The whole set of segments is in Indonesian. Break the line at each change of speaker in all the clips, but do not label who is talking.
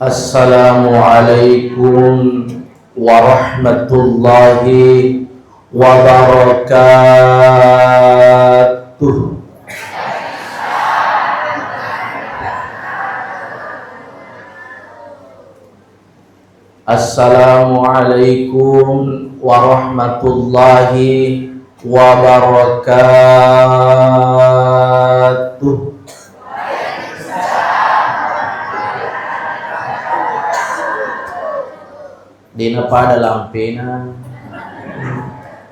Assalamualaikum warahmatullahi wabarakatuh. Assalamualaikum warahmatullahi wabarakatuh. Dina pada lampena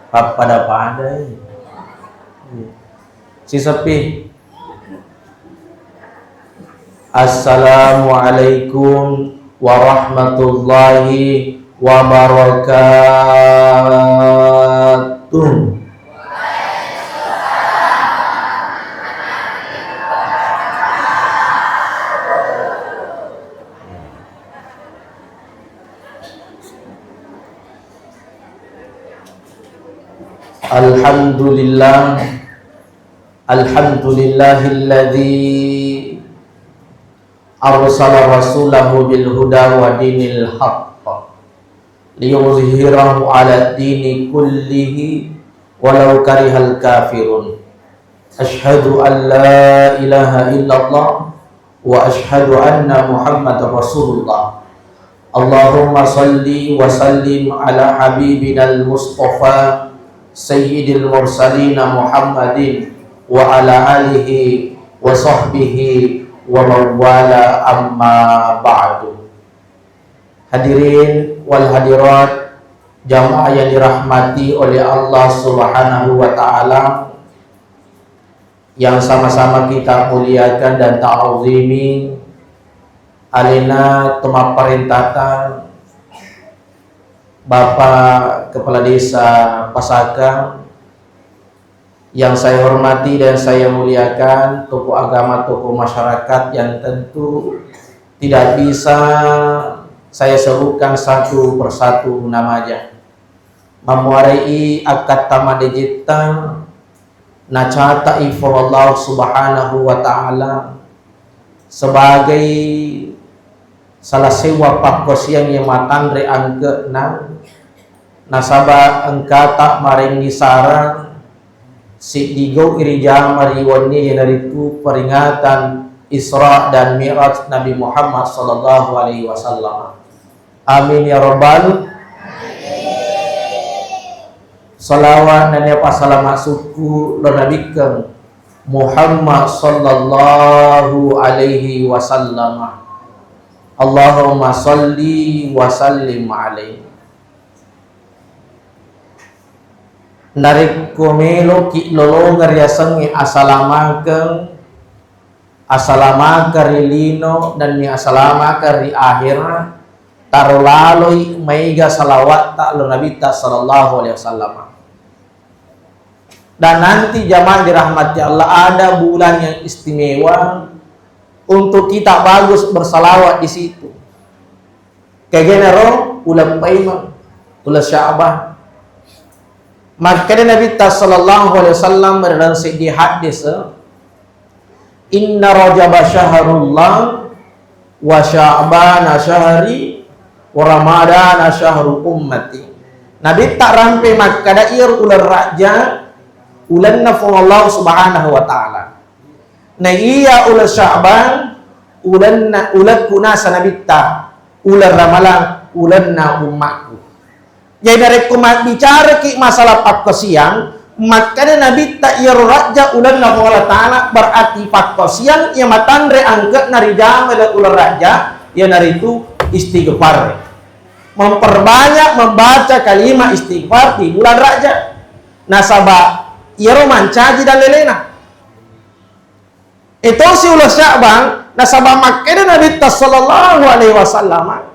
pada si sepi. Assalamualaikum warahmatullahi wabarakatuh. Alhamdulillahilladzi arsala rasulahu bil huda wa dinil haqq liyuzhirahu 'ala dini kullihi walau karihal kafirun. Asyhadu an la ilaha illallah wa asyhadu anna Muhammadar Rasulullah. Allahumma salli wa sallim ala habibinal Mustafa Sayyidil Mursalina Muhammadin wa ala alihi wa sahbihi wa mawala amma ba'du. Hadirin wal hadirat jamaah yang dirahmati oleh Allah Subhanahu wa ta'ala, yang sama-sama kita muliakan dan ta'azimi. Alina tuma perintahkan Bapak Kepala Desa Pasaka yang saya hormati dan saya muliakan, tokoh agama, tokoh masyarakat yang tentu tidak bisa saya sebutkan satu persatu namanya. Memuarai akad tama digital nacata ifallah subhanahu wa ta'ala sebagai salah sewa pakosian yang matandre angke nang nasaba engkata maringi sarang si digo irija mariwani yang dari itu peringatan Isra dan Mi'raj Nabi Muhammad sallallahu alaihi wasallam. Amin ya rabbal. Salawat dan ya pasalamat suku lanabikan Muhammad sallallahu alaihi wasallam. Allahumma salli wa sallim alaihi. Narik komelo ki lolo ngariasang asalama karilino dan ni asalama kari akhirna tarulaloi maiga salawat ta lo nabi ta sallallahu alaihi wasallam. Dan nanti jamaah dirahmati Allah, ada bulan yang istimewa untuk kita bagus bersalawat di situ. Kagenero ulang paimang, ulang Sya'ban. Maka Nabi sallallahu alaihi wasallam dalam segi hadis, inna Rajab syahrullah wa Sya'ban syahri wa Ramadan syahru ummati. Nabi tak rampai maka dair ulang raja ulan nafallahu subhanahu wa ta'ala. Na iya ulan Sya'ban ulan kuna sanabita ulan Ramalan ulan na umatku. Jadi dari kumat bicara ki masalah pakosian, maka Nabi ta iya raja ulan nafallahu ta'ala berarti pakosian yang matandre angkat nari jam dan ulan raja yang dari itu istighfar. Memperbanyak membaca kalimat istighfar di bulan raja. Nasabah iya mancaji dan lelena. Itu si ulah Sya'ban nasabah makkah Nabi sallallahu alaihi wasallam.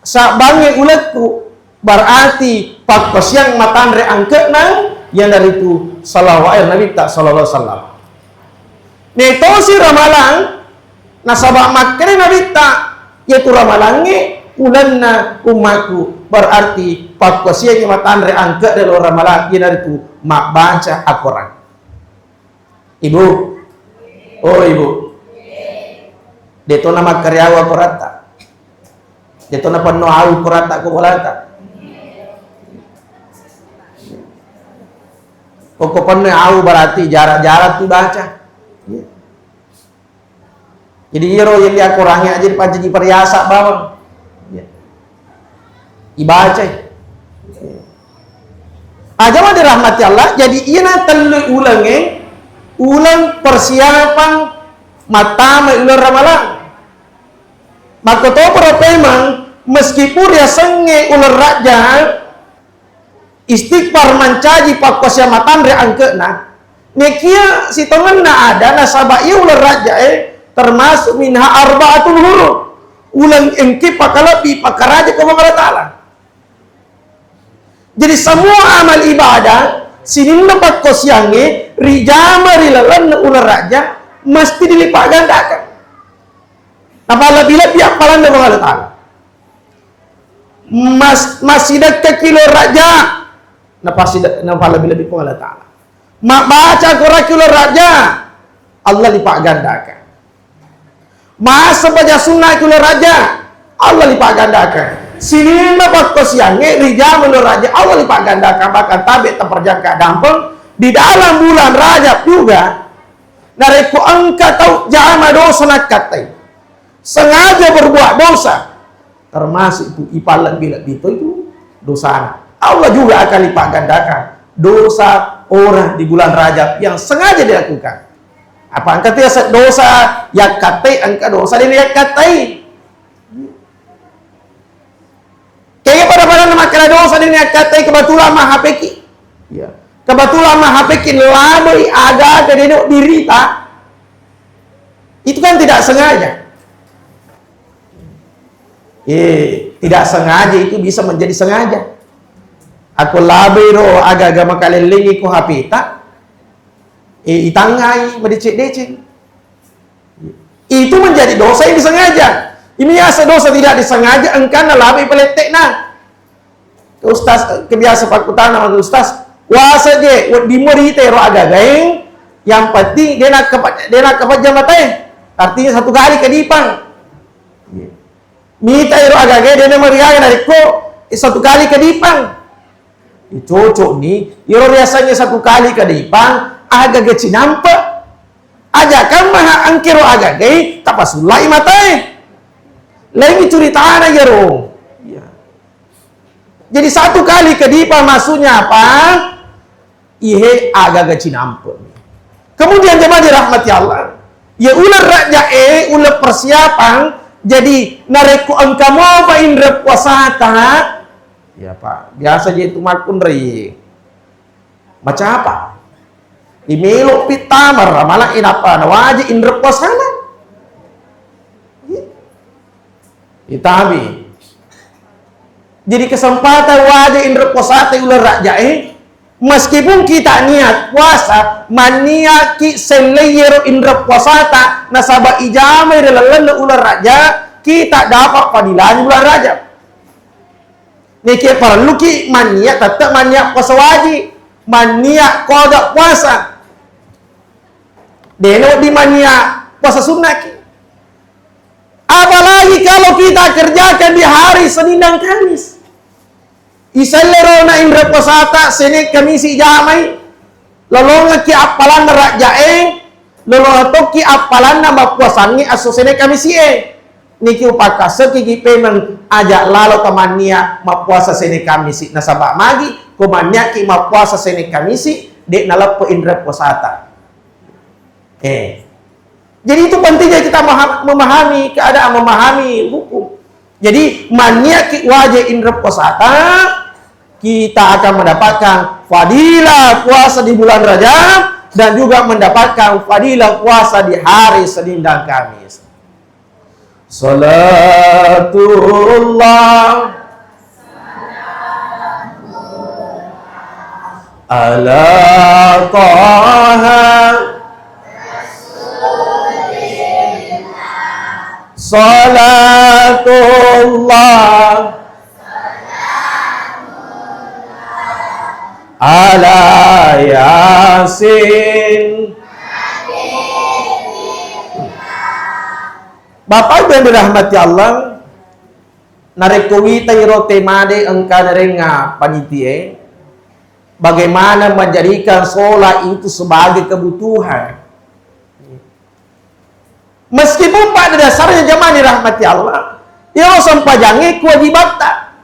Sya'ban yang ulatku berarti pakos yang matandre angke nang yang dari itu salawat Nabi sallallahu alaihi wasallam. Itu si ramalan nasabah makkah Nabi yaitu ramalannya ulanna umatku berarti pakosianya matandre angka dari orang malaki dari itu mak baca Al-Quran. Ibu, oh ibu, deto nama karyawan korata, deto nama penuh au korata ko bolata. Pokok penuh au berarti jarak-jarak tu baca. Jadi iro yang dia kurangnya aja dipancing di perhiasan bawang. Ibaca. Aja mah dirahmati Allah. Jadi ina telu ulang persiapan mata ulang ramalan. Maka to memang meskipun dia senge ulang raja istighfar mancaji pakosya matan re angkeuna nekia si tongan na ada nasabah ieu ulah raja termasuk minha arba'atul huruf ulang engke pakalabi pakaraja ka Allah Taala. Jadi semua amal ibadah sininna pakosyange rijama rilalan ulah raja mesti dilipat gandakan. Apabila pihak palan dari Allah Taala masih dekat kilo raja napa lebih Allah Ta'ala. Mak baca Quran raja Allah lipat gandakan. Masa baca sunnah kilo raja Allah lipat gandakan. Sini dapat kosiange rijal menurut raja Allah lipat gandakan. Bahkan tabik terperjangka dampeng di dalam bulan Rajab juga. Nariku angka tahu jama dosa nak katai. Sengaja berbuat dosa. Termasuk itu ipalan bila itu dosa. Allah juga akan lipat gandakan dosa orang di bulan Rajab yang sengaja dilakukan. Apa angka dosa yang katai, angka dosa dia yang katai. Kayak pada nama kena dosa dia yang katai kebetulan mah hapeki. Ya. Kebetulan mah hapeki labai ada duduk dirita. Itu kan tidak sengaja. Tidak sengaja itu bisa menjadi sengaja. Aku labero agak-agak makalelingi ko hapita itangai medicik-decik itu menjadi dosa yang disengaja. Ini asa dosa tidak disengaja engkana labe peletek na ustaz kebiasa pakutan sama ustaz wasa je di morite ro agak-agak yang penting dia nak kepat jamatai artinya satu kali kedipang mita ro agak-agak dia meriaga dari ko satu kali kedipang. Cocok nih, iro biasanya satu kali ke depan, agak geci nampak, aja kan maha angkiro agak gay, tapasulai matai, lagi cerita aja yaro. Ya. Jadi satu kali ke depan maksudnya apa? Ihe agak geci nampak. Kemudian jemaah dirahmati Allah, ya ular raja ular persiapan, jadi nareku angkamo apa indra puasata. Ya Pak, biasa aja itu makun ri. Macam apa? Imelo pitamar malah inapa nawaji indra posana. Itabi. Jadi kesempatan wajah indra posata ular raja meskipun kita niat puasa, maniaki selayero indra posata nasabah ijamai dalam ular raja, kita dapat fadilah bulan Rajab. Niki perlu ki maniak tetap maniak puasa wajib, maniak kodok puasa. Deno di maniak puasa sunnah ki. Apalagi kalau kita kerjakan di hari Senin dan Kamis. Isalero na indra puasata Senin Kamis jamai. Lolong ki apalan rajae, lolong ki apalan nama puasangi aso Senin Kamis niki upakasa kiki payment ajak lalu temania mapuasa seni kamisi nasabak magi kumanya ki mapuasa seni kamisi dek nalap po indra puasata. Jadi itu pentingnya kita memahami keadaan, memahami hukum. Jadi mania ki wajah indra puasata kita akan mendapatkan fadilah puasa di bulan Rajab dan juga mendapatkan fadilah puasa di hari Senin dan Kamis. Salatullah ala Taha Salatullah Salatullah ala Yasin. Bapak yang dirahmati Allah, narekowi tayo temade engka narenga panitie, bagaimana menjadikan sholat itu sebagai kebutuhan. Meskipun pada dasarnya jamaah dirahmati Allah, ya sampajangi kewajiban tak.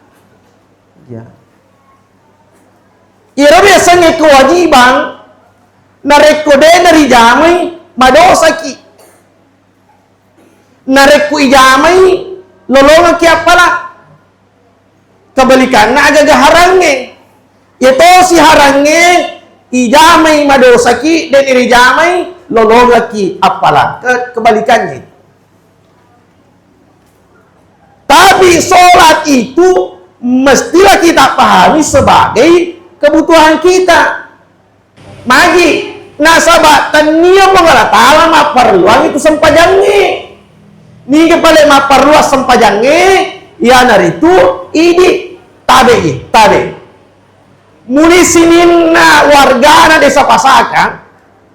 Ya. Ya biasanya kewajiban narekode dari jamai madosaki. Nareku ijamai lolongan ki apalah kebalikan na agak harange itu si harange ijamai madosaki dan irijamai lolongan ki apalah kebalikannya. Tapi sholat itu mestilah kita pahami sebagai kebutuhan kita. Magi nasabah tania mengalah ta'ala ma perluan itu sempajangnya. Ni kepala ma perluas sempajangnya ya naritu idi tabe. Muli sininna wargana desa Pasaka,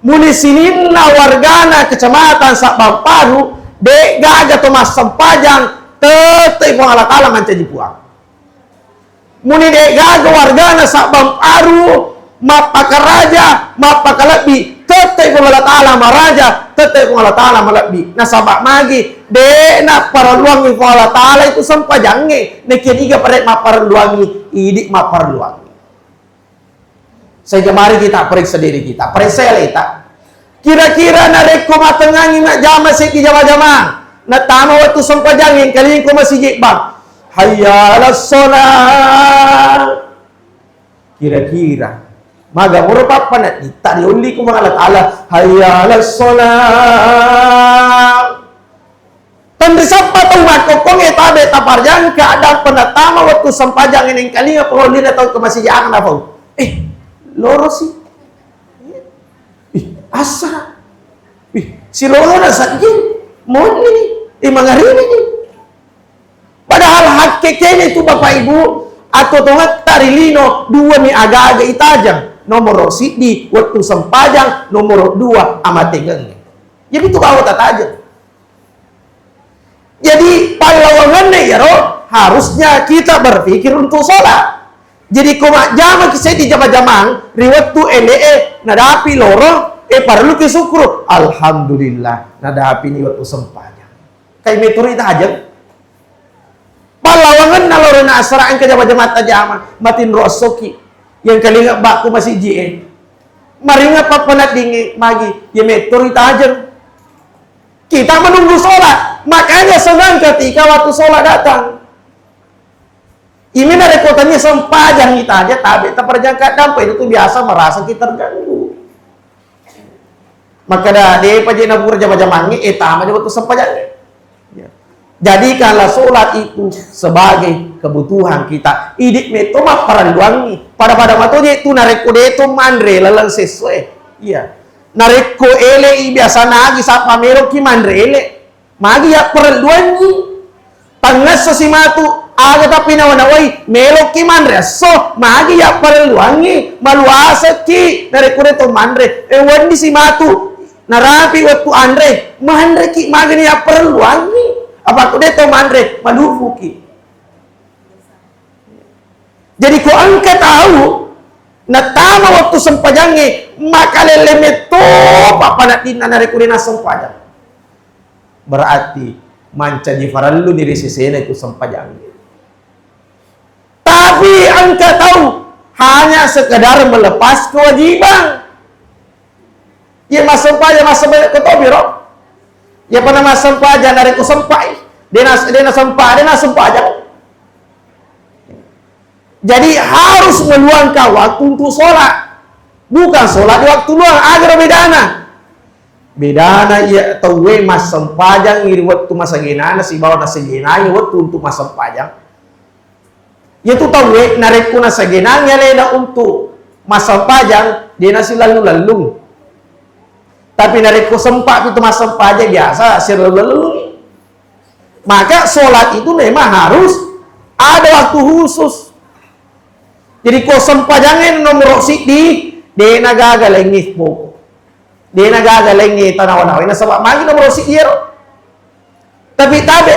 muli sininna wargana kecamatan Sakbamparu, de gaga to mas sempajang tetep mengalah ta'ala mancaji puang. Muni de gaga wargana Sakbamparu mapakaraja mapakalabi tetep mengalah ta'ala maraja tetep mengalah ta'ala malabi nasabak magi de na paraluangi mengalah ta'ala itu sempajangnya nekeniga pada maparluangi idik maparluangi. Saya mari kita periksa diri kita, periksa kita. Kira-kira nareko matengangi nak jama seki jama-jama na tama waktu sempajangin kali ko masijik bang hayya alas sholat. Kira-kira maga merupakan panat tak diundi ku mengalat Allah hayya alas sholat. Tandri sapa tu makokong etabe taparjang keadaan penatama waktu sempajang ini kali ngapolin atau ke masih jangan apa? Loro sih. Asa. Si loro na sakit. Mau ini. Mangari ini. Padahal hakikatnya itu Bapak Ibu atau tongat tarilino dua ni aga-aga itajang. Nomor sidi waktu sempajang, nomor 2 amatengeng. Jadi itu kau tak aja. Jadi pahlawannya ya roh, harusnya kita berpikir untuk sholat. Jadi koma jama kisah di jama-jamang riwat tu nadapi loro perlu kisukru alhamdulillah nadapi ni waktu sempajang. Kayak meturi itu aja. Pahlawangan naloro na asraan ke jama-jama tajama matin rosoki yang kali ngak baku masih jien. Mari ngapa penat dingi magi ya meturi itu aja. Kita menunggu sholat, makanya senang ketika waktu sholat datang. Ini dari kotanya sempajang kita aja, tapi terperjangkat dampai itu biasa merasa kita terganggu. Maka dah dia pajina pura jama-jamangnya, etama dia waktu sempajang. Jadikanlah sholat itu sebagai kebutuhan kita. Idik meto mah paraluangi. Pada matonya itu nareko deto mandre lalang sesuai. Iya. Nareko ele biasa nagi sapa mero ki mandre ele. Magi ya paraluangi. Pangas si matu aga tapi nawanawai melo ki mandre so magi ya paraluangi maluasa ki nareko deto mandre. Wandi si matu narapi waktu andre mandre ki magi ya paraluangi. Apa aku deto mandre malufuki. Jadi ko angka tahu natama waktu sempajangnya maka lelemeto papanat dina narekurina sempajang. Berarti manca di farallu diri sisena itu sempajangnya. Tapi angka tahu hanya sekedar melepas kewajiban. Ya mas sempajang mas sempajang ketobiro. Ya pernah mas sempajang dari ku sempai. Dena sempajang. Jadi harus meluangkan waktu untuk sholat. Bukan sholat di waktu luang agar bedana. Bedana ya tahu mas sempajang iri waktu masa genana si bawa nasi genanya waktu untuk mas sempajang. Ya tu tahu nareku nasi genanya leda untuk mas sempajang dia nasi lalu. Tapi nareku sempat itu mas sempajang biasa si lalu. Maka sholat itu memang harus ada waktu khusus. Jadi kau sempajangin nomor di nagaga lengih poko. Di nagaga lengih tanaw-naw. Ina sebab magi nomor dia. Tapi tabe.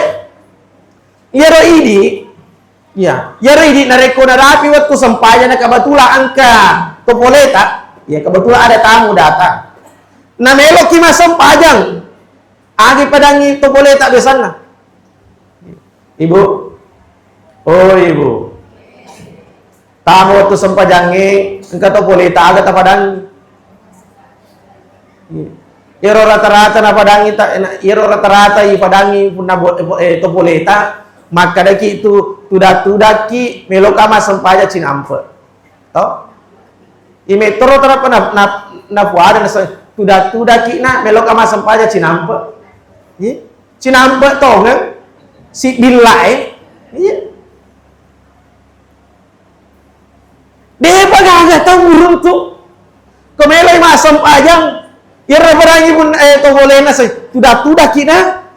Yero ini, ya, yero ini nareko na rapi waktu sempajang na kebetulan angka topoleta. Ya kebetulan ada tamu datang. Na melo kima sempajang. Agi padangi topoleta besana. Ibu, oh ibu, tamu waktu sempajangi, engkau topoleta agak tapadang. Iro rata-rata na padangi, iro rata-rata i padangi pun na topoleta, maka daki itu tudaki melokama sempaja cinampe. Toh? Imetro terapa na puada na tudaki na melokama sempaja cinampe. Cinampe toh kan? Si bilai, iya. Dia pagagak tahu burung tuh. Kemelai masam pajang, ira berangi pun togolena say. Tudah kita,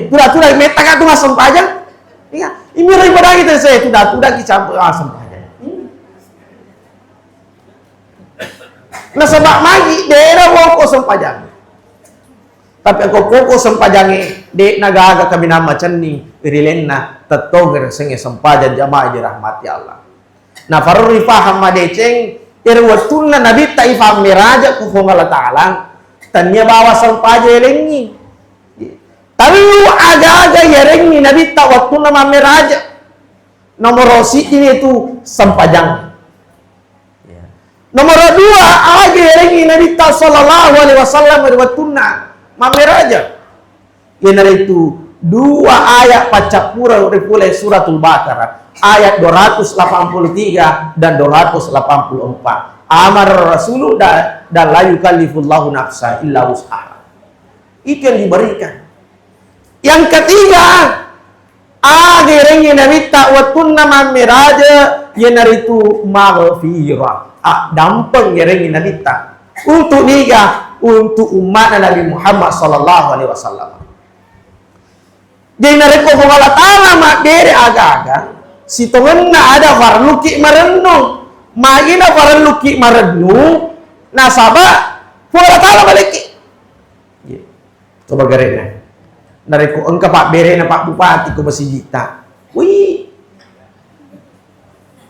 tudah metakan tuh masam pajang. Iya, ini rai berangi tuh say. Tudah campur masam pajang. Nah sebab magi daerah wong kosong pajang. Tapi ako koko sempajangi de nagaga kami nama cenning rilenna tetoger senge sempajan jamaah di rahmati Allah. Na faruri faham madeceng irwatunna nabi taifam miraja ku Allah taala tanya bawa sempaja lengi. Tapi aga-aga yerengi nabi ta watunna mamiraja. Nomor rosi ini itu sempajang. Nomor dua aga yerengi nabi ta sallallahu alaihi wasallam irwatunna mamiraja. Yang itu dua ayat pacapura repulai suratul Baqarah ayat 283 dan 284. Amar Rasulullah dan la yukallifullahu nafsa illa wus'aha. Itu yang diberikan. Yang ketiga, akhirnya nabi ta'watunna mamiraja yang itu maghfirah. Dampeng yerengin nabi ta. Untuk niga untuk umat Nabi Muhammad sallallahu alaihi wasallam. Jadi nareko Allah taala mak dere aga-aga si tongenna ada farluki marenung. Magina farluki marenung nasaba Allah taala baliki. Coba garena. Nareko engka Pak Bere na Pak Bupati ko masijita. Wih.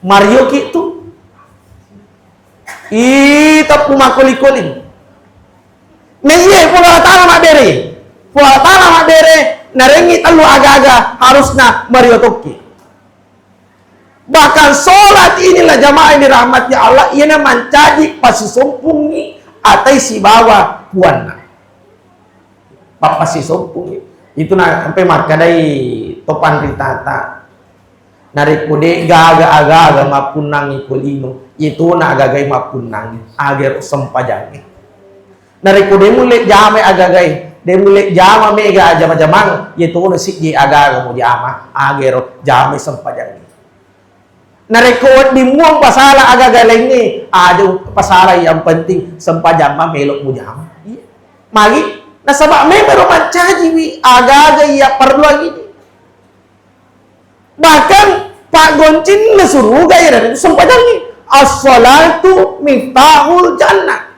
Mario kitu. Ita pumakuli-kuli. Neye pula tanah mak bere, pula tanah mak bere, narengi telu aga-aga harusna Mario Toki. Bahkan sholat inilah jamaah ini rahmatnya Allah, iana mancaji pasi sompungi atai si bawa puana. Pasi sompungi itu na sampai makadai topan ritata. Narikude gaga-aga mapunangi kulino itu na agagai mapunangi agar sempajangi. Nariku demulek jame agagai, demulek jama mega jama-jamang, yaitu na siji agaga mo jama, agero jame sempajang. Nariku dimuang pasala agaga lengi, ada pasala yang penting sempajang ma melok mo jama. Magi nasaba me pero mancaji wi agaga ya perlu lagi. Bahkan Pak Goncin na suruga ya dari sempajang ni. As-salatu miftahul jannah.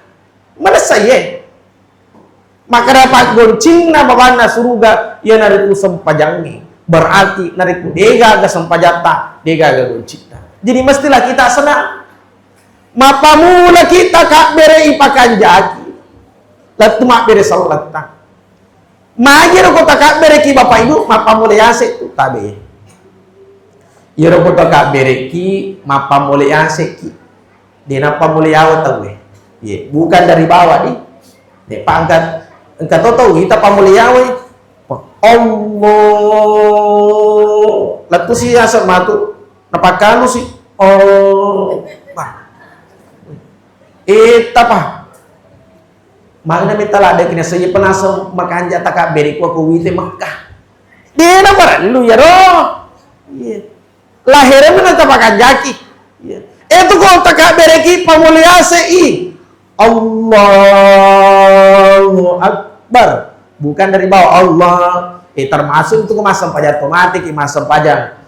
Mana saya? Maka dapat goncing na babana suruga ya nariku sempajangi. Berarti nariku dega ga sempajata, dega ga goncita. Jadi mestilah kita senang. Mapamula kita kak bere ipakan jaki. Lalu mak bere salat tak. Magir ko kak bere ki bapak ibu mapamula yase tu tabe. Yero ko kak bere ki mapamula yase ki. Dina pamula yawa tawe. Ye, bukan dari bawah nih. Nek pangkat engkau tahu kita pamuliawe. Allah. Lalu si asal matu napakalu si oh. Apa? Mana minta ada kena saya penasa makan jatah kak beri ku wite Mekah. Dia apa lu ya roh. Iya. Lahirnya mana tapakan jaki. Iya. Itu kau tak beri ki pamuliase i. Allahu Akbar. Bukan dari bawah Allah. termasuk itu kemas sampajang otomatik, kemas sampajang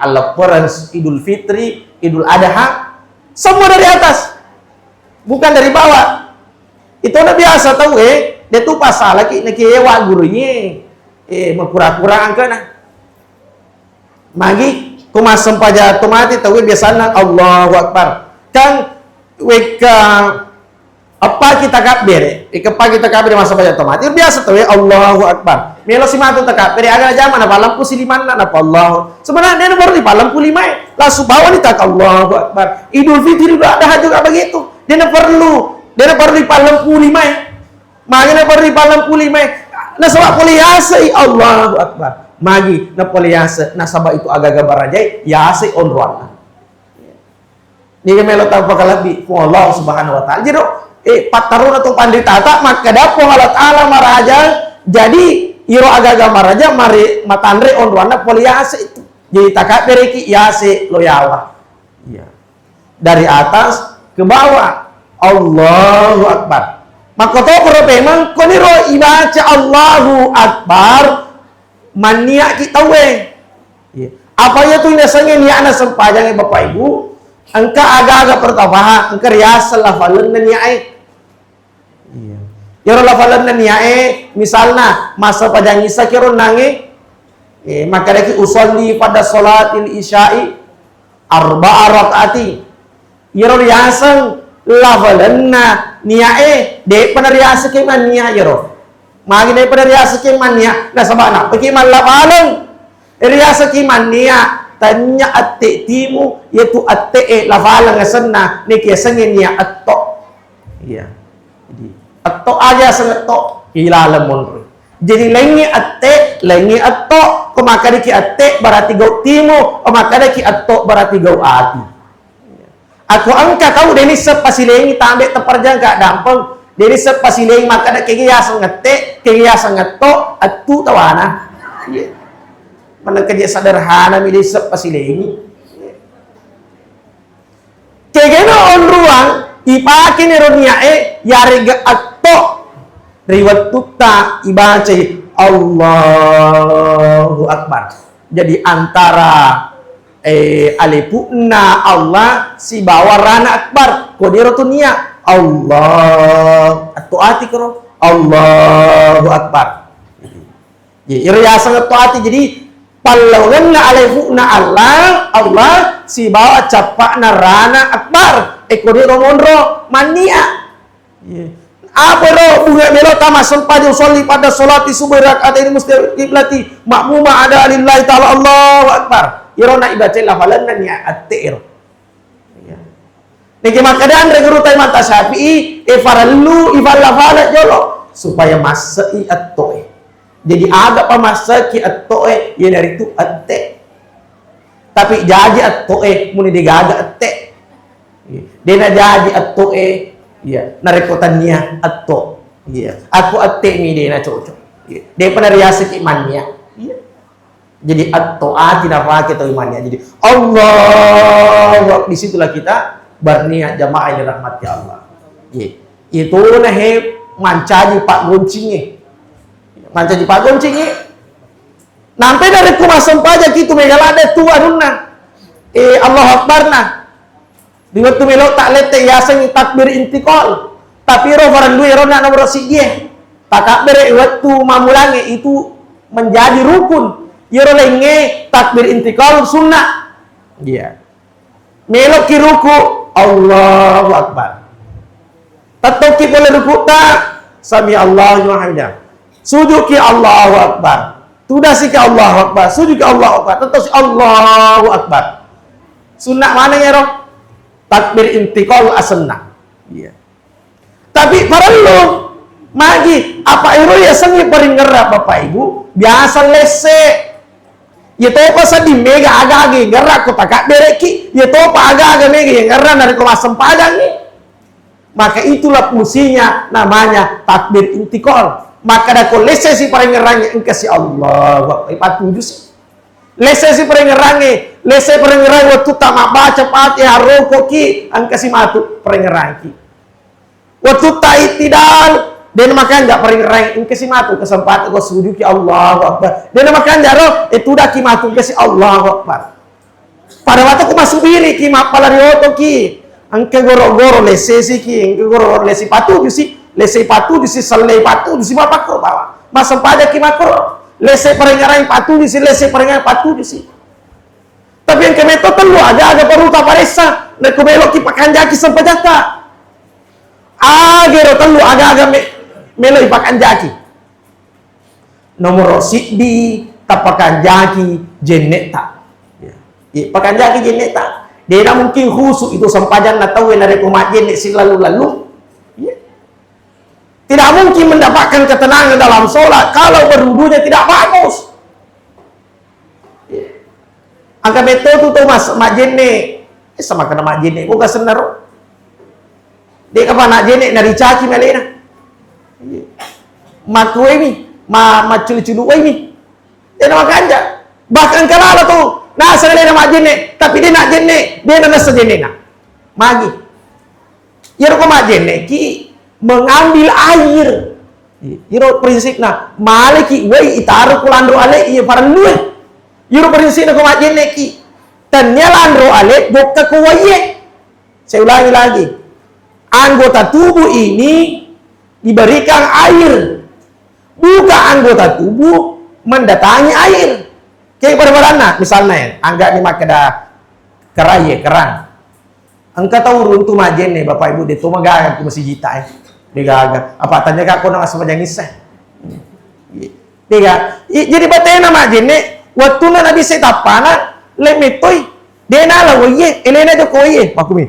al-Lebaran, Idul Fitri, Idul Adha, semua dari atas, bukan dari bawah. Itu udah biasa tahu dia tuh pasal lagi ewa gurunya berkurang-kurang kan. Magi kemas sampajang otomatik tahu biasanya Allahu Akbar. Kan weka apa kita kabir, apa kita kabir masa baca otomatis biasa tuh ya Allahu Akbar. Melo si matu takabir agak zaman apa lampu siliman apa Allah. Sebenarnya dia baru di lampu 5 langsung bawa ni tak Allahu Akbar. Idul Fitri ada juga begitu. Dia perlu di lampu 5. Makanya perlu di lampu 5. Nah sebab poliasa Allahu Akbar. Magi na poliasa na sabab itu agak-agak barajai ya si onruan. Ni melo tahu pakalabi ku Allah Subhanahu wa taala. Jadi patarun atau panditata maka dapo Allah taala maraja jadi iro agaga maraja mari matandre onruana poliase itu. Jadi takak bereki yase loyawa. Iya. Dari atas ke bawah. Allahu Akbar. Maka to ko memang koniro ibaca Allahu Akbar mania kita we. Iya. Apa ya tuh nasanya ni anak sempajang Bapak Ibu? Engka agak-agak pertama, engka riasa lafalan na niyae. Iya. Yaro lafalan na niyae, misalnya masa padang isa kiro nangi, maka daki usolli pada sholatil isya'i arba'a rakaati. Yaro riasa lafalan na niyae, de panariasa kay man niya yaro. Magi de panariasa kay man niya, nasabana, paki man lafalan. Riasa kay man niya. Tanya atte timu yaitu atte lafalang asanna ni kesangin niya atto. Iya. Jadi atto aja sangatto kilala mon. Jadi lengi atte, lengi atto, kumakari ki atte berarti gau timu, kumakari ki atto berarti gau ati. Aku angka kau deni sepasilengi tambe teparjang ka dampeng. Deni sepasilengi maka ada kegiasan atte, kegiasan atto, attu tawana. Iya. Mana kerja sederhana mi desa pasilengi. Kegena on ruang ipake ni roniae yarega atto riwat tutta ibaca Allahu Akbar. Jadi antara alipuna Allah si bawa rana akbar kodiro tunia Allah atto ati karo Allahu Akbar. Jadi ira sangat ati jadi Palaunan na alefu na Allah si bawa capak na rana akbar ekori romonro mania. Apa ro bunga melo tama sempaju soli pada solati subuh rakaat ini mesti kiblati makmuma ada lillahi taala Allahu akbar. Irona ibaca lafalan nanya at-tir. Niki makadaan regerutai mata Syafi'i farallu ifal lafalat jolo supaya masai at-to'e. Jadi agak pamasaki at-to'e ya dari itu at-te. Tapi jadi at-to'e muni digaga at-te. Dia na jadi at-to'e ya narekotannya at-to. Iya. Aku at-te mi dia na cocok. Dia penariasa imannya. Iya. Jadi at-to'ati napa kita imannya. Jadi Allah disitulah kita berniat jamaah yang rahmati Allah. Iya. Itu nah mancaji Pak Goncingnya. Manca di pagon cingi nampai dari kuma sempaja gitu megalada tua dunna Allah Akbar nah dengan tu melo tak lete yasang takbir intikal tapi ro faran dua ro na nomor sige takbir waktu mamulange itu menjadi rukun yero lenge takbir intikal sunnah iya melo ki ruku Allahu Akbar tatoki boleh ruku tak sami Allahu hamidah sujud ki Allahu Akbar. Tudasi ki Allahu Akbar. Sujud ki Allahu Akbar. Tentu Allahu Akbar. Sunnah mana ya roh? Takbir intikal asna. Iya. Tapi perlu magi apa iru ya sengi peringerap Bapak Ibu biasa lese. Ya to pa sa di mega aga-aga gerak ko takak bereki. Ya to pa aga-aga mega yang gerak dari kelas sempadang ni. Maka itulah fungsinya namanya takbir intikal. Maka dah ko lese si parengerange engke si Allah ipatuju si lese si parengerange waktu tamak baca Fatihah roko ki engke si matu parengerange waktu taitidal Dia makan jak pering-reng ingkesi matu kesempatan go sujud ki Allahu Akbar. Dia makan jaro itu dah ki matu kesi Allahu Akbar. Pada waktu ku masuk diri ki mapalari oto ki. Angke goro-goro lese si ki, angke goro lesi patu si, lese patu si selai patu si bapak ko bawa. Masa pada ki makro. Lese pering-reng patu si lese pering-reng patu si. Tapi yang kemeto telu ada perlu tak paresa. Nek belok ki pakan jaki sampai jata. Agero telu aga melo ipakan jaki. Nomor siddi tapakan jaki jeneta. Ya, pakan jaki jeneta. Dia mungkin khusuk itu sempajan na tahu na rekomat jenet si lalu-lalu. Ya. Tidak mungkin mendapatkan ketenangan dalam sholat kalau berwudunya tidak bagus. Angka betul tu mas mak jenek sama kena mak jenek bukan senar. Dia kapan nak jenek nari caki melena. Mak kue ni, mak culu-culu kue ni. Dia nak makan je. Bahkan kalau tu nak selera mak jenek, tapi dia nak jenek, dia nak nasa jenek nak. Magi. Ya kau mak jenek ki mengambil air. Iro prinsip na maliki wei itaruh kulandro ale iya paranduan. Iro prinsip na kau mak jenek ki tanya landro ale buka kuwaye. Saya ulangi lagi. Anggota tubuh ini diberikan air. Bukan anggota tubuh mendatangi air. Kayak pada misalnya, anggap ni mak kada keraya kerang. Angka tahu runtu majen nih bapak ibu dia tu magaga ku masih jita dia gaga. Apa tanya kak kau nak sepanjang iseh. Dia jadi batena majen nih waktu na nabi setapana lemetoi dia nala woye elena jo koye pakumi.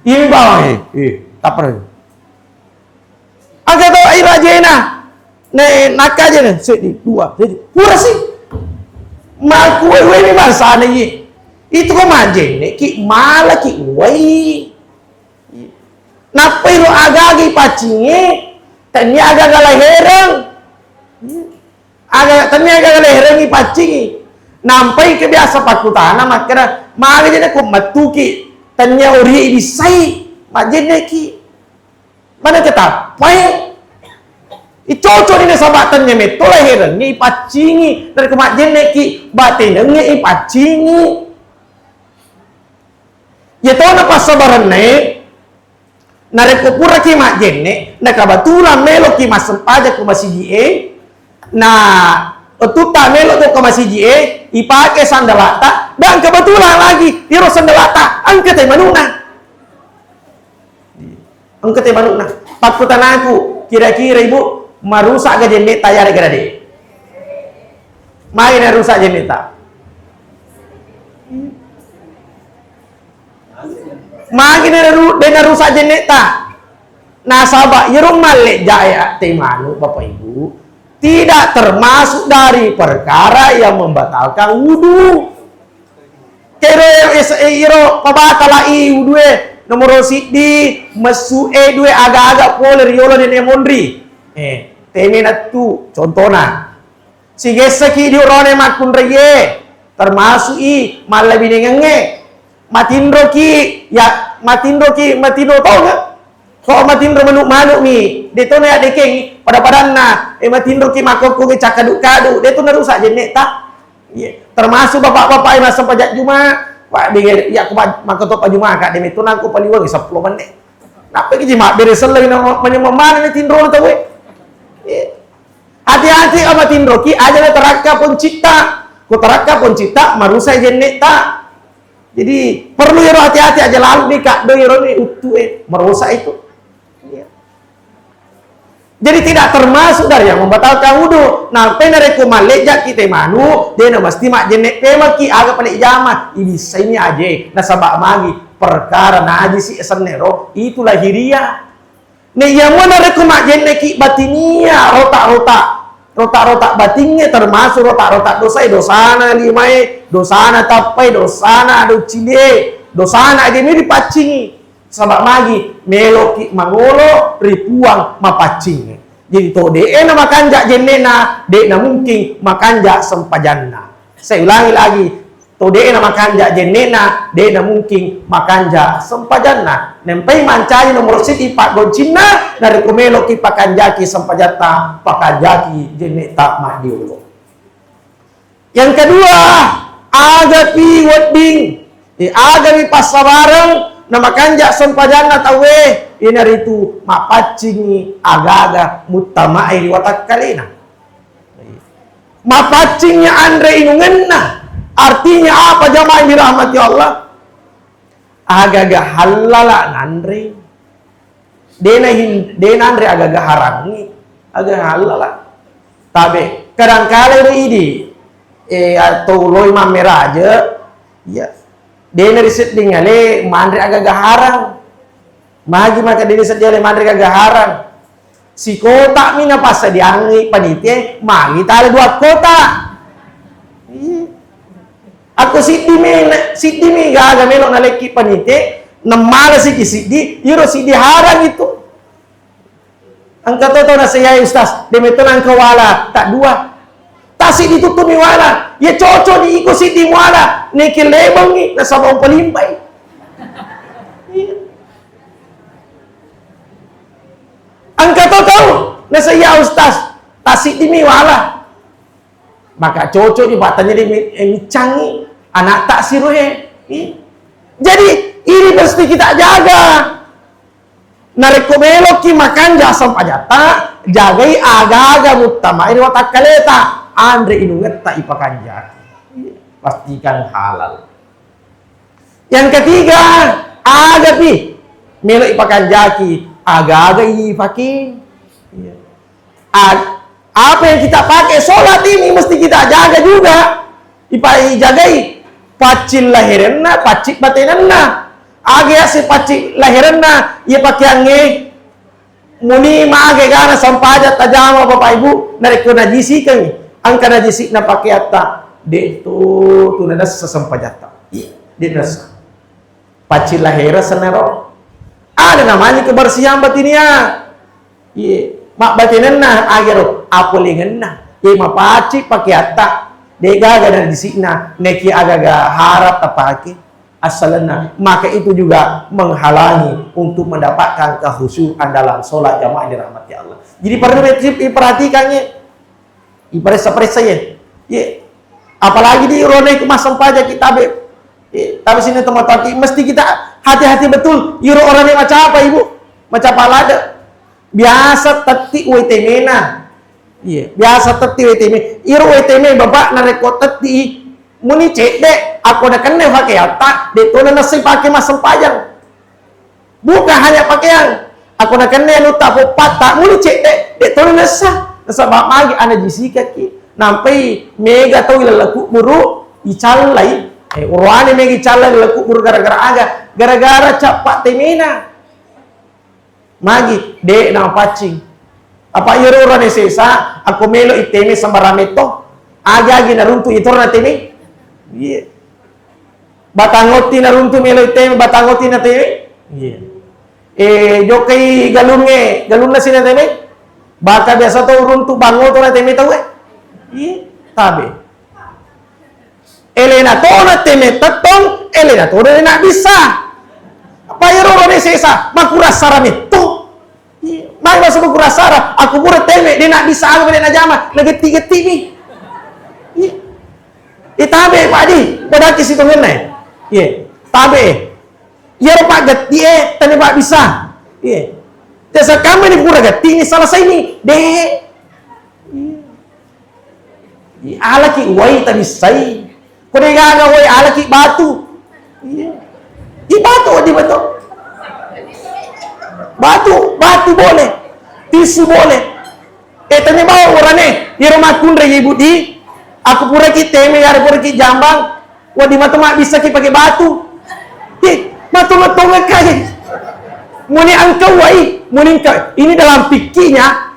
Ini bawah tak pernah. Angkat tahu air rajena, nak aja nih, sedih dua, jadi pura sih. Mak kue ini masa nih, itu kok majen nih, ki malah ki wei. Napa itu agak pacingnya, tanya agak lehereng, tanya agak lehereng pacing. Nampai kebiasa pakutana makanya, makanya aku matuki. Tanya ori bisai majene ki mana kita pai icocok ini sahabatannya meto lahiran ni pacingi dari kemajene ki batin ngi pacingi ya to na pasabaran ne nare kopura ki majene na kabatulan melo ki masempaja ku masiji na otuta melo to ku masiji ipake sandalata dan kebetulan lagi hiro sandalata angkat manuna pakutan aku kira-kira ibu marusak ke jeneta ya regrade main rusak jeneta makin dengan rusak jeneta nasabah hiro malik jaya temanu bapak ibu tidak termasuk dari perkara yang membatalkan wudu. Iro pabatalai wudu nomor siddi mesu dua agak-agak poler yolo dan emondri. Temena tu contohna. Si geseki diurone makun reye termasuk malah binengenge. Matindro ki matindro tau nggak? Kok matindro manuk ni, dia tu nak dekeng pada padanna, matindro ki makoko ke cakaduk-kaduk, dia tu narusak jenek tak? Termasuk bapak-bapak yang masa pajak Jumat, pak bingung, ya aku makoto pak Jumat kak, dia tu nak aku paling wangi 10 menit. Napa ki jimat beres selai nama menyemamana ni tindro tahu hati-hati sama tindro ki, aja na teraka pencipta, ko teraka pencipta marusai jenek tak? Jadi perlu ya hati-hati aja lalu nih kak, do ni utuh merusak itu. Jadi tidak termasuk dari yang membatalkan wudu. Nah, penareko malejak kita manu, dia mesti mak jenek pemaki agak pelik jama. Ini ini aja. Nasabak magi perkara najis senero itu lahiriah. Nih yang mana reko mak jenek batinia rotak batinnya termasuk rotak dosa dosana limai dosana tapai dosana ado cile dosana aja ini dipacingi. Sabak magi meloki mangolo ripuang mapacing. Jadi to de na makanjak jenena de na mungkin makanjak sempajanna. Saya ulangi lagi, to de na makanja jenena de na mungkin makanja sampajanna nempai mancai nomor siti pak goncina dari kumelo ki pakanjaki sampajata pakanjaki jeneta mahdiulo. Yang kedua, agapi wedding agapi pasabareng na makanja sampajanna tawe inaritu mapacingi agaga mutamai watak kalina. Mapacingnya Andre inungenna artinya apa jamaah dirahmati Allah? Agaga halala Andre dena Andre agaga harangi agaga halala tabe kadang-kala ini atau loy mameraja ya dena riset dingale mandre agaga harang magi maka dena sediale mandre agaga harang. Si kota mina pas diangi panitia magi tali dua kota. Aku sidi mi gaga melok naleki panitia namala si kisidi yuro sidi harang itu. Angka toto na saya ustaz demeton angka wala tak dua. Tasi ditutumi wala ya cocok di iko sidi wala neki lebang ni na sabong palimpay. Angka tahu na saya ustaz tasik dimi wala maka cocok di batanya di canggih anak tak siruhe. Jadi ini mesti kita jaga narekomelo ki makan jasam pajata jagai aga-aga mutama ini watak kaleta Andre inunget tak ipakanja pastikan halal. Yang ketiga agapi melo ipakanjaki aga-aga pakai apa yang kita pakai sholat ini mesti kita jaga juga jagai pacil lahiranna pacik batinanna aga si pacik lahiranna ia pakai ange muni maage gana sampaja tajama bapak ibu nareko najisi kami angka najisi na pakai atta de tu nadas sasampajata de nas pacil lahira senero ada namanya kebersihan batinia. Iya, mak batinenna agero apolingenna. Iya mapaci pakai atta. Dega ada di sini neki agaga harap tapaki asalna. Maka itu juga menghalangi untuk mendapatkan kehusuan dalam sholat jamaah dirahmati Allah. Jadi perlu diperhatikannya. Ibarat-ibarat ya. Iya. Apalagi di rone kemasam pajak kita tapi sini teman-teman mesti kita hati-hati betul. Iro orang yang macam apa ibu? Macam apa lada? Biasa teti wetemena. Iya, biasa teti weteme. Iro weteme bapak nareko teti muni cek dek. Aku nak kena pakai atak. Dek tu nasi pakai masam pajang. Bukan hanya pakaian. Aku nak kena nuta popat tak muni cek dek. Dek tu nasa. Nasa bapak lagi anak jisika ki. Nampai mega tahu lelaku buruk icalai. Urwane megi cala laku buru gara-gara aga gara-gara capak temena magi de na pacing apa yoro urane sesa aku melo iteme sambarameto aga agi naruntu itorna teme iya batangoti naruntu melo iteme batangoti na teme iya jokai galunna sina teme baka biasa to runtu bangoto na teme tahu iya tabe Elena tona teme tetong Elena tona nak bisa apa ya roro sesa makura sarame to mai masuk makura sara aku pura teme dia nak bisa aku dia nak jama legeti-geti ni tabe padi pada kisi to ngene ye tabe ya pak geti tane pak bisa ye desa kamu ni pura geti ni selesai ni de alaki wai tadi sai kau gaga woi alaki batu, di batu di betul, batu boleh, tisu boleh. Tanya bawa orangnya di rumah kundre ibu di, aku pura ki teme ya pura ki jambang, wadi matu mak bisa ki pakai batu, matu ngekay, muni angkau woi, muni angkau ini dalam pikirnya,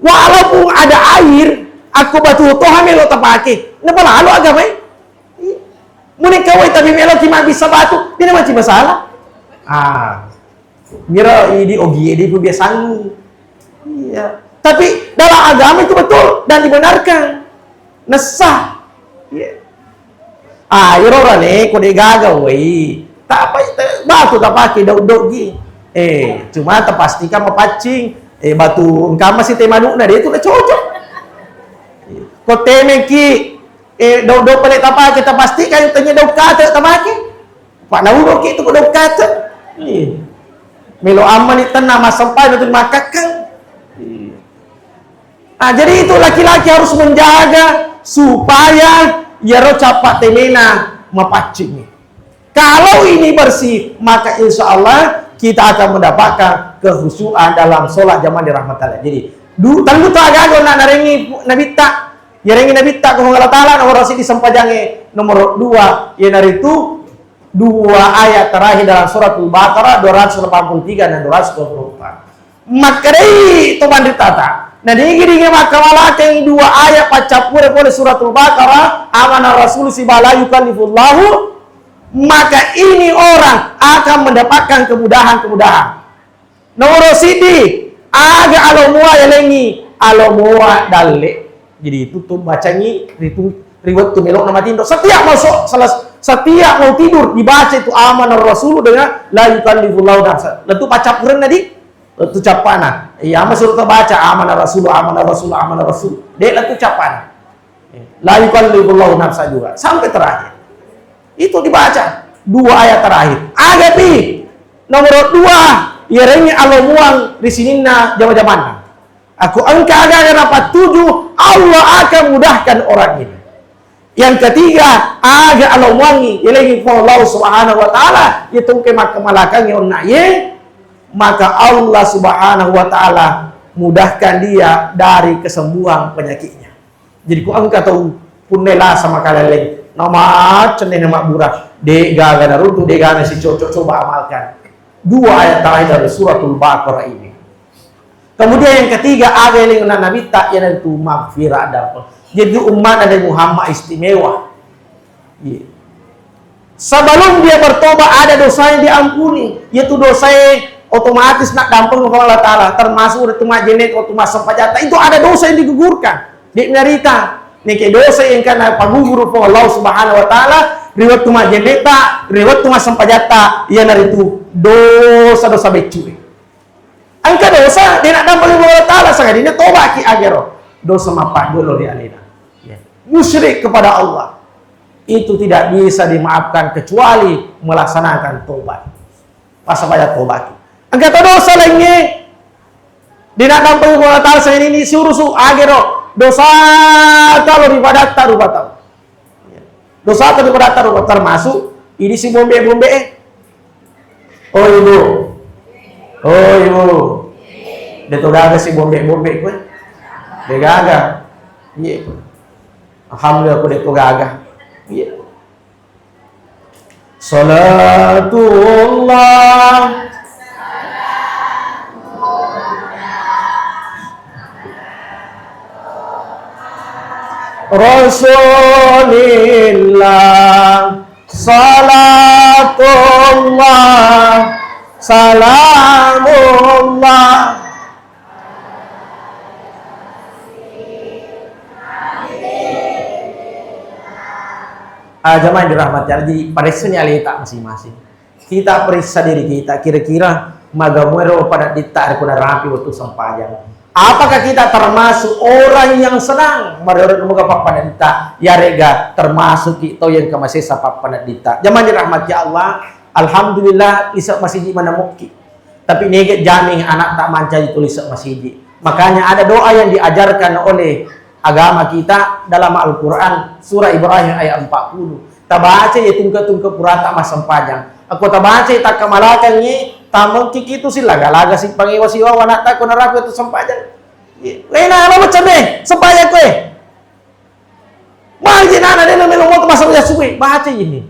walaupun ada air, aku batu toha melo tapake, napa lalu agama muni kawai tapi melo kima bisa batu dia macam masalah mira ini ogi ini pun biasa iya tapi dalam agama itu betul dan dibenarkan nesah iya Irora nih kode gagal wei. Tak apa batu tak pakai daud gi. Cuma terpastikan mau pancing. Batu engkau masih tema duk dia itu udah cocok. Kau temen ki daud pelik tak pakai tak pastikan tanya daud kata tak pakai. Pak nauru ki itu daud kata. Melo aman itu nama sampai itu makakan. Jadi itu laki-laki harus menjaga supaya yaro capat temena mapacing. Kalau ini bersih, maka insya Allah kita akan mendapatkan kehusuan dalam sholat jamaah di rahmat Allah. Jadi, tangguh tak agak nak narengi Nabi tak, yarengi Nabi tak kau Allah Taala nomor rasi disempajangi nomor 2, yang dari itu 2 ayat terakhir dalam surat Al-Baqarah 283 dan 224. Maka dari itu bandit tata. Nah ini maka malakan 2 ayat pacapure oleh surat Al-Baqarah amanah Rasul si bala yukallifullahu, maka ini orang akan mendapatkan kemudahan-kemudahan. Nomor sidi aga alomua yalengi alomua dalle. Jadi itu tuh bacanya itu riwayat tu melok nama tindo. Setiap mau tidur dibaca itu amanah Rasul dengan la yukallifullahu nafsan. Letu pacapure tadi itu capana. Iya masuk baca amanah Rasul, amanah Rasul, amanah Rasul. Dia itu capana. La yukallifullahu nafsan juga sampai terakhir. Itu dibaca 2 ayat terakhir. Agapi nomor 2 irengi alomuang di sinina jama-jamana. Aku angka ada dapat 7 Allah akan mudahkan orang ini. Yang ketiga aga alomuangi irengi Allah subhanahu wa ta'ala itu kemalakangnya onaye, maka Allah subhanahu wa ta'ala mudahkan dia dari kesembuhan penyakitnya. Jadi ku angka tahu punela sama kalian nama cenah nama burah de gaga narutu de gaga si cocok coba amalkan 2 ayat terakhir dari suratul Baqarah ini. Kemudian yang ketiga ada yang Nabi tak yang itu maghfirah dan jadi umat Nabi Muhammad istimewa. Sebelum dia bertobat ada dosa yang diampuni, yaitu dosa yang otomatis nak gampang kepada Allah Ta'ala, termasuk retuma jenet otuma sampajata itu ada dosa yang digugurkan di narita nih dosa yang karena pagugur kepada Allah Subhanahu wa Ta'ala riwat tuma jeneta riwat tuma sampajata ia naritu dosa-dosa becuri angka dosa dia nak gampang kepada Allah Ta'ala sangat ini tobat ki agero dosa mapak dulu di alina musyrik kepada Allah itu tidak bisa dimaafkan kecuali melaksanakan tobat pas sampajat tobat. Angkat dosa lagi. Di nak nampak Allah Ta'ala saya ini suruh agero dosa kalau daripada taruh tahu. Dosa kalau daripada taruh termasuk ini si bombe. Oh ibu. Dia tu gaga si bombe gue. Dia gaga. Iya. Alhamdulillah aku dia tu gaga. Iya. Salatullah Rasulillah salatullah salamullah. Jemaah dirahmati Allah, jadi periksa alita masing-masing. Kita periksa diri kita, kira-kira magamuero pada ditar kuna rapi waktu sampajang. Apakah kita termasuk orang yang senang mariorang moga papanadita ya rega termasuk kita yang kemasih sapa panadita. Jemaah dirahmati Allah, alhamdulillah isak masih di mana muki. Tapi neget jamin anak tak manca ditulis masjid. Makanya ada doa yang diajarkan oleh agama kita dalam Al-Quran surah Ibrahim ayat 40. Tabaca ya tungka-tungka purata masam panjang. Aku tabaca tak kamalakannya tamang kiki itu sih laga-laga si pangiwasi wawana tak ko naraku itu sampajan. Lena apa macam ni? Sampajan ko eh. Mahal nana dia memang mau masam ya suwi baca ini.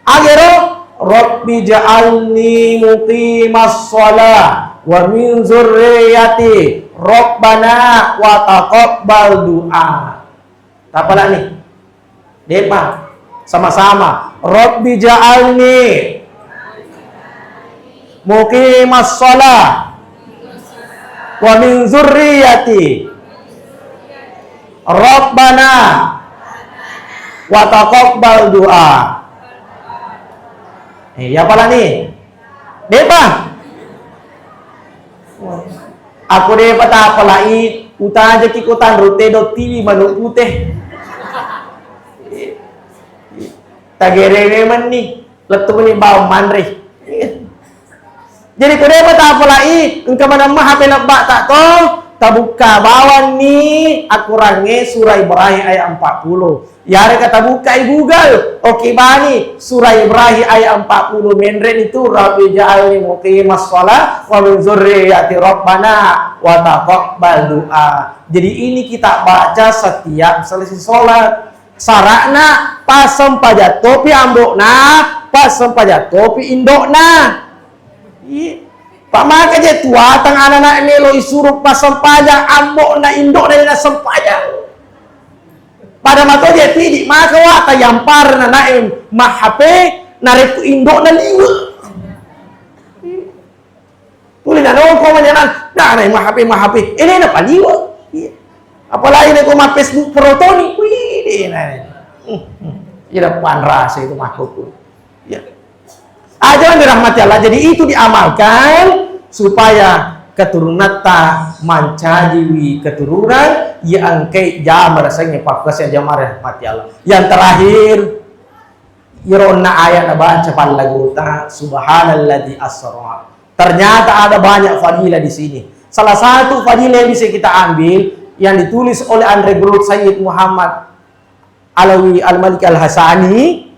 Agero Rabbi ja'alni muqimas shalah wa min zurriyyati Rabbana wa taqabbal du'a. Apa lah nih? Depa sama-sama. Rabbi ja'alni muqimas shalah wa min zurriyyati Rabbana wa taqabbal du'a. Ya pala nih. Depa. Aku depa ta palai uta aja kikutan rute do TV manuk putih. Tagere man nih, letu ni bau manri. Jadi ko depa ta palai engka mana mah HP nak bak tak to, tabuka bawan ni aku range surah Ibrahim ayat 40. Ya kata buka Google. Oke bani surah Ibrahim ayat 40 menren itu Rabbi ja'alni muqimas shalah wa min dzurriyyati rabbana wa taqabbal du'a. Jadi ini kita baca setiap selesai sholat. Sarakna pasem pajak topi ambokna, pasem pajak topi indokna. Pak maka je tua tang anak-anak ini lo isuruh pasang pajak ambok na indok na sempajak. Pada mata dia tidak maka wata yang par na naim mah HP narik indok na liwa. Tulis na nong kau manyanan na naim mah HP ini na paliwa. Apalagi na ko mah Facebook protoni. Wih na. Ira panrasa itu makhluk. Ya. Ajaran dirahmati Allah. Jadi itu diamalkan supaya keturunan tak mancajiwi keturunan yang angkai jamar rasanya pakasnya jamar rahmati Allah. Yang terakhir irona ayat baca pada lagu ta subhanalladzi asra. Ternyata ada banyak fadilah di sini. Salah satu fadilah yang bisa kita ambil yang ditulis oleh Andre Brut Sayyid Muhammad Alawi Al-Malik Al-Hasani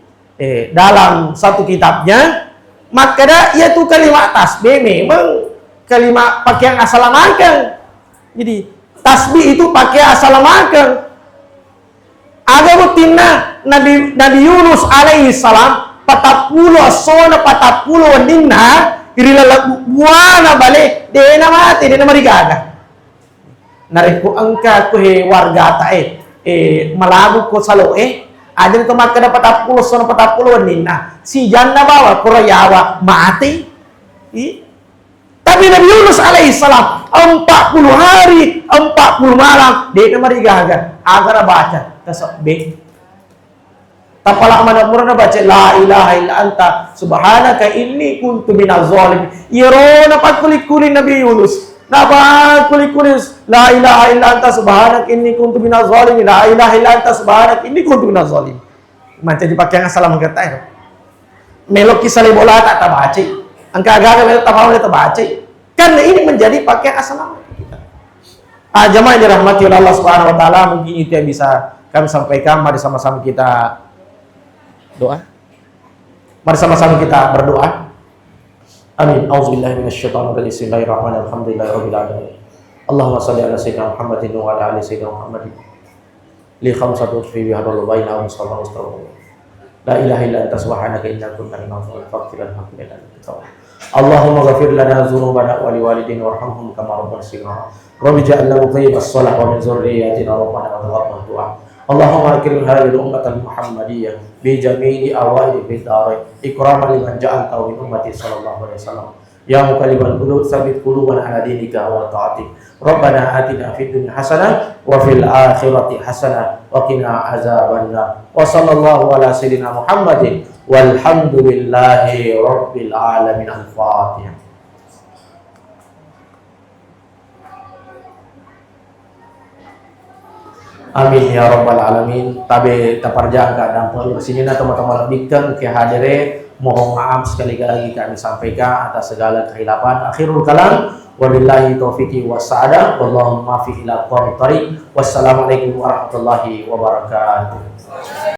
dalam satu kitabnya. Maka ia tu kalimat tasbih memang kalimat pakai assalamualaikum. Jadi tasbih itu pakai assalamualaikum. Ada butina Nabi Yunus alaihi salam 40 sona 40 dinna irila buana balik dena mati dena marigaga. Nariku angka ku he warga tae malabu ko salo ada itu maka dapat 40 sona 40 nina si janna bawa kurayawa mati. Tapi Nabi Yunus alaihissalam 40 hari 40 malam dia marigaga agar baca tasbih. Tapala mana murna baca la ilaha illa anta subhanaka inni kuntu minaz zalimin. Irona patkulikuli Nabi Yunus. Napa kulikus la ilaha illa anta subhanak inni kuntu minaz zalimin. La ilaha illa anta subhanak inni kuntu minaz zalimin. Macam dipakai salam kata melok kisah bola tak baca. Angka agak melok tak mau baca. Karena ini menjadi pakai assalamu kita. Jamaah yang dirahmati oleh Allah Subhanahu wa taala, mungkin itu yang bisa kami sampaikan. Mari sama-sama kita doa. Mari sama-sama kita berdoa. Amin. Auzubillahi minasyaitonir rajim. Bismillahirrahmanirrahim. Alhamdulillahirabbil alamin. Allahumma shalli ala sayyidina Muhammadin wa ala ali sayyidina Muhammadin. Li khamsatu fi bihadal baina wa sallallahu alaihi wasallam. La ilaha illa anta subhanaka inna kunna minaz zalimin. Faghfir lana Allahumma ghafir lana dzunubana wa liwalidina warhamhum kama rabbana shighara. Rabbi ja'alna muqimas shalah wa min dzurriyyatina rabbana wa taqabbal du'a. Allahumma akrim hadhihi al-ummata al-muhammadiyah bi jami'i awaihi fid darain ikraman liman ja'alta min ummati sallallahu alaihi wasallam. Ya muqallibal qulub tsabbit qulubana ala dinika wa ta'atik. Rabbana atina fid dunya hasanah wa fil akhirati hasanah wa qina azabannar. Wa sallallahu ala sayyidina Muhammadin walhamdulillahi rabbil alamin. Al-Fatihah. Amin ya rabbal alamin. Tabe taparjangka dan sini na teman-teman lebihkan ke hadire. Mohon maaf sekali lagi kami sampaikan atas segala kehilapan. Akhirul kalam wabillahi taufiqi wassadah wallahu muwaffiq ila aqwamit thariq. Wassalamualaikum warahmatullahi wabarakatuh.